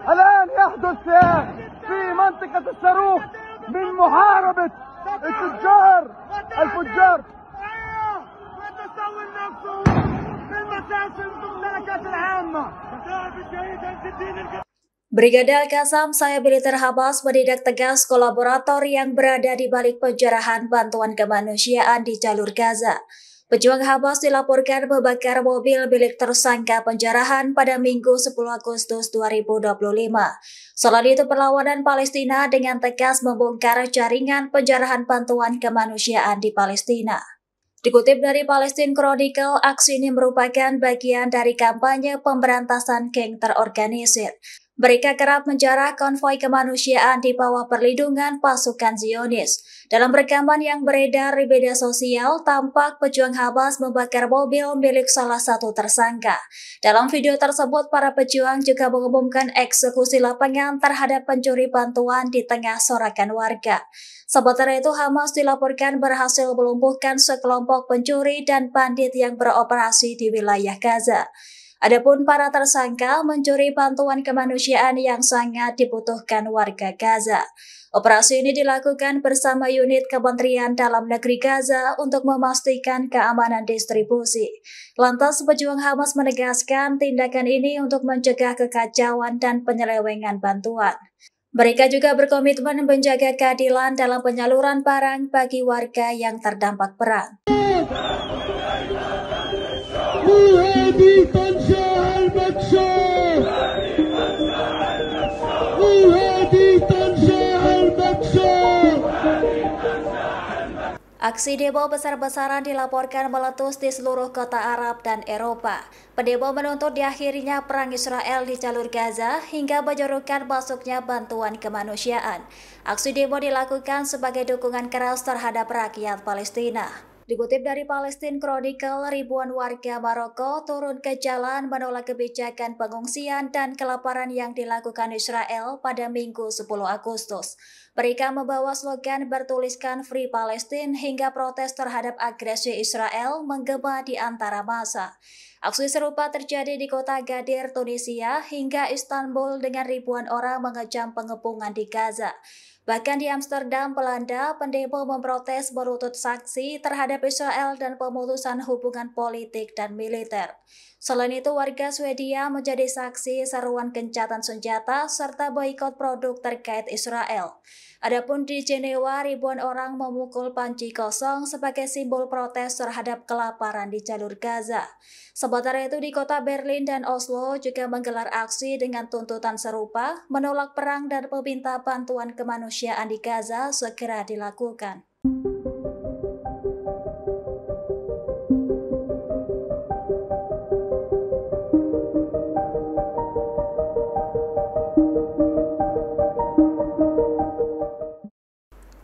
الآن يحدث في منطقة الصاروخ من محاربة الفجار وتسول نفسه في المساجد المملكة العامة. Brigade Al-Qassam, Sayap Militer Hamas menindak tegas kolaborator yang berada di balik penjarahan bantuan kemanusiaan di jalur Gaza. Pejuang Hamas dilaporkan membakar mobil milik tersangka penjarahan pada Minggu 10 Agustus 2025. Selain itu, perlawanan Palestina dengan tegas membongkar jaringan penjarahan bantuan kemanusiaan di Palestina. Dikutip dari Palestine Chronicle, aksi ini merupakan bagian dari kampanye pemberantasan geng terorganisir. Mereka kerap menjarah konvoi kemanusiaan di bawah perlindungan pasukan Zionis. Dalam rekaman yang beredar di media sosial, tampak pejuang Hamas membakar mobil milik salah satu tersangka. Dalam video tersebut, para pejuang juga mengumumkan eksekusi lapangan terhadap pencuri bantuan di tengah sorakan warga. Sementara itu, Hamas dilaporkan berhasil melumpuhkan sekelompok pencuri dan bandit yang beroperasi di wilayah Gaza. Adapun para tersangka mencuri bantuan kemanusiaan yang sangat dibutuhkan warga Gaza. Operasi ini dilakukan bersama unit Kementerian Dalam Negeri Gaza untuk memastikan keamanan distribusi. Lantas, pejuang Hamas menegaskan tindakan ini untuk mencegah kekacauan dan penyelewengan bantuan. Mereka juga berkomitmen menjaga keadilan dalam penyaluran barang bagi warga yang terdampak perang. Aksi demo besar-besaran dilaporkan meletus di seluruh kota Arab dan Eropa. Pendemo menuntut diakhirinya perang Israel di jalur Gaza hingga menyerukan masuknya bantuan kemanusiaan. Aksi demo dilakukan sebagai dukungan keras terhadap rakyat Palestina. Dikutip dari Palestine Chronicle, ribuan warga Maroko turun ke jalan menolak kebijakan pengungsian dan kelaparan yang dilakukan Israel pada Minggu 10 Agustus. Mereka membawa slogan bertuliskan Free Palestine hingga protes terhadap agresi Israel menggema di antara massa. Aksi serupa terjadi di kota Gadir, Tunisia, hingga Istanbul dengan ribuan orang mengecam pengepungan di Gaza. Bahkan di Amsterdam, Belanda, pendemo memprotes berutut saksi terhadap Israel dan pemutusan hubungan politik dan militer. Selain itu, warga Swedia menjadi saksi seruan gencatan senjata serta boikot produk terkait Israel. Adapun di Jenewa, ribuan orang memukul panci kosong sebagai simbol protes terhadap kelaparan di jalur Gaza. Sementara itu, di kota Berlin dan Oslo juga menggelar aksi dengan tuntutan serupa, menolak perang dan meminta bantuan kemanusiaan di Gaza segera dilakukan.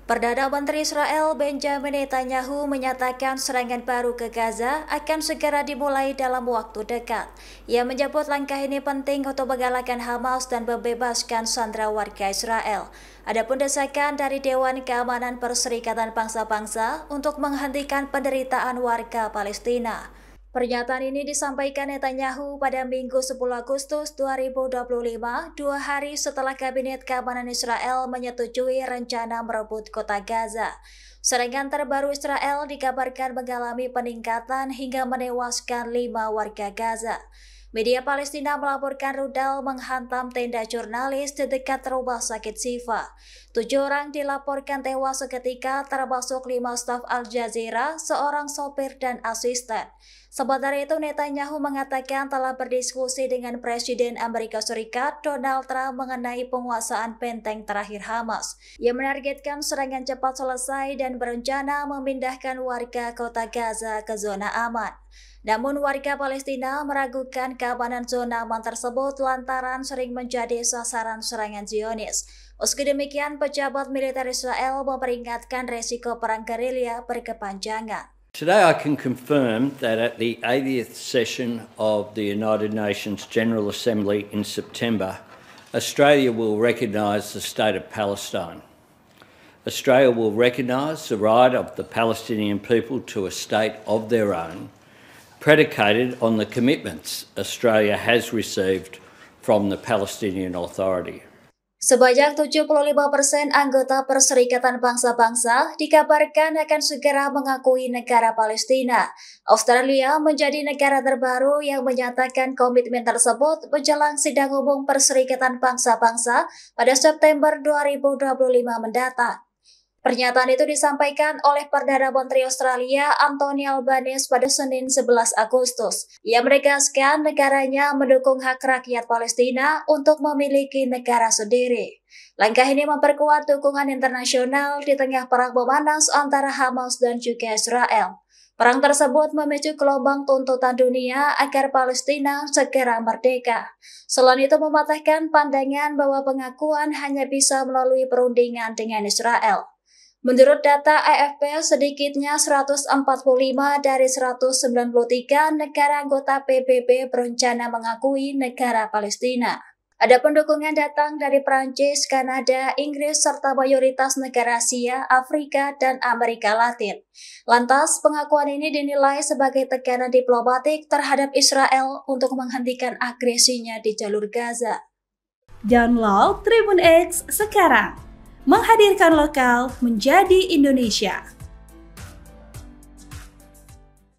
Perdana Menteri Israel Benjamin Netanyahu menyatakan serangan baru ke Gaza akan segera dimulai dalam waktu dekat. Ia menyebut langkah ini penting untuk mengalahkan Hamas dan membebaskan sandera warga Israel. Adapun desakan dari Dewan Keamanan Perserikatan Bangsa-Bangsa untuk menghentikan penderitaan warga Palestina. Pernyataan ini disampaikan Netanyahu pada Minggu 10 Agustus 2025, 2 hari setelah Kabinet Keamanan Israel menyetujui rencana merebut kota Gaza. Serangan terbaru Israel dikabarkan mengalami peningkatan hingga menewaskan 5 warga Gaza. Media Palestina melaporkan rudal menghantam tenda jurnalis di dekat rumah sakit Sifa. 7 orang dilaporkan tewas seketika, termasuk 5 staf Al Jazeera, seorang sopir dan asisten. Sementara itu, Netanyahu mengatakan telah berdiskusi dengan Presiden Amerika Serikat Donald Trump mengenai penguasaan benteng terakhir Hamas. Ia menargetkan serangan cepat selesai dan berencana memindahkan warga kota Gaza ke zona aman. Namun warga Palestina meragukan keamanan zona aman tersebut lantaran sering menjadi sasaran serangan Zionis. Meski demikian, pejabat militer Israel memperingatkan resiko perang gerilya berkepanjangan. Today I can confirm that at the 80th session of the United Nations General Assembly in September, Australia will recognise the state of Palestine. Australia will recognise the right of the Palestinian people to a state of their own, predicated on the commitments Australia has received from the Palestinian Authority. Sebanyak 75% anggota Perserikatan Bangsa-Bangsa dikabarkan akan segera mengakui negara Palestina. Australia menjadi negara terbaru yang menyatakan komitmen tersebut menjelang sidang umum Perserikatan Bangsa-Bangsa pada September 2025 mendatang. Pernyataan itu disampaikan oleh Perdana Menteri Australia Anthony Albanese pada Senin 11 Agustus. Ia menegaskan negaranya mendukung hak rakyat Palestina untuk memiliki negara sendiri. Langkah ini memperkuat dukungan internasional di tengah perang memanas antara Hamas dan juga Israel. Perang tersebut memicu gelombang tuntutan dunia agar Palestina segera merdeka. Selain itu mematahkan pandangan bahwa pengakuan hanya bisa melalui perundingan dengan Israel. Menurut data AFP, sedikitnya 145 dari 193 negara anggota PBB berencana mengakui negara Palestina. Adapun dukungan datang dari Prancis, Kanada, Inggris, serta mayoritas negara Asia, Afrika, dan Amerika Latin. Lantas, pengakuan ini dinilai sebagai tekanan diplomatik terhadap Israel untuk menghentikan agresinya di jalur Gaza. Download Tribun X sekarang, menghadirkan lokal menjadi Indonesia.